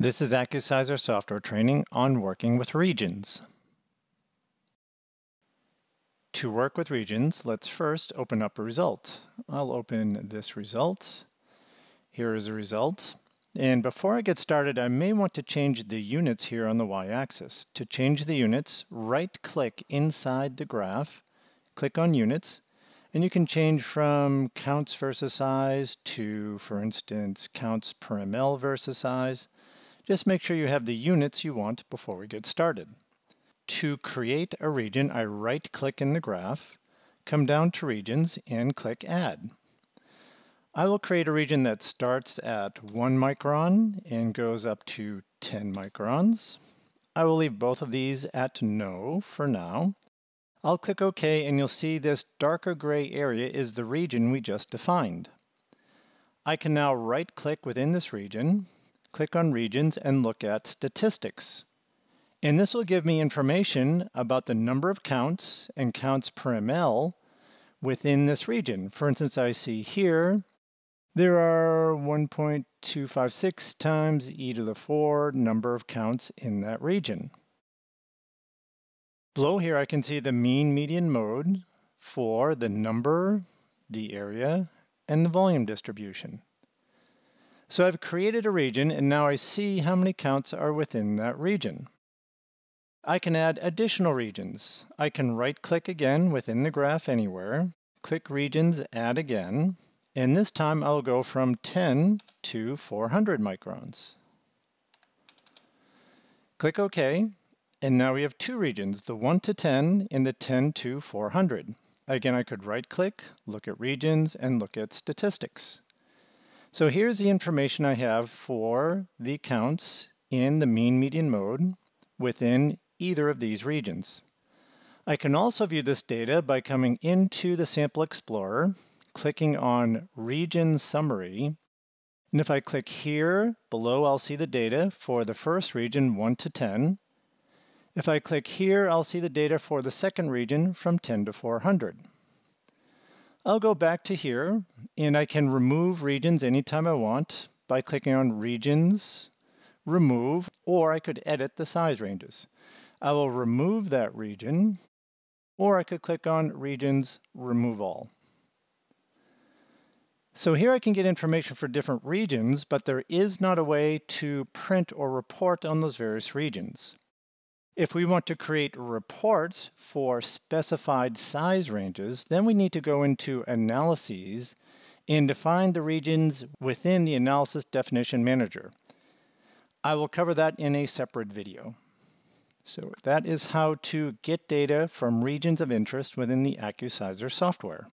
This is AccuSizer software training on working with regions. To work with regions, let's first open up a result. I'll open this result. Here is a result. And before I get started, I may want to change the units here on the y-axis. To change the units, right-click inside the graph, click on Units, and you can change from counts versus size to, for instance, counts per ml versus size. Just make sure you have the units you want before we get started. To create a region, I right-click in the graph, come down to Regions, and click Add. I will create a region that starts at 1 micron and goes up to 10 microns. I will leave both of these at No for now. I'll click OK, and you'll see this darker gray area is the region we just defined. I can now right-click within this region, click on Regions, and look at Statistics. And this will give me information about the number of counts and counts per ml within this region. For instance, I see here there are 1.256 times e to the 4 number of counts in that region. Below here I can see the mean median mode for the number, the area, and the volume distribution. So I've created a region, and now I see how many counts are within that region. I can add additional regions. I can right-click again within the graph anywhere, click Regions, Add again, and this time I'll go from 10 to 400 microns. Click OK, and now we have two regions, the 1 to 10 and the 10 to 400. Again, I could right-click, look at Regions, and look at Statistics. So here's the information I have for the counts in the mean median mode within either of these regions. I can also view this data by coming into the Sample Explorer, clicking on Region Summary, and if I click here, below I'll see the data for the first region 1 to 10. If I click here, I'll see the data for the second region from 10 to 400. I'll go back to here, and I can remove regions anytime I want by clicking on Regions, Remove, or I could edit the size ranges. I will remove that region, or I could click on Regions, Remove All. So here I can get information for different regions, but there is not a way to print or report on those various regions. If we want to create reports for specified size ranges, then we need to go into Analyses and define the regions within the Analysis Definition Manager. I will cover that in a separate video. So that is how to get data from regions of interest within the AccuSizer software.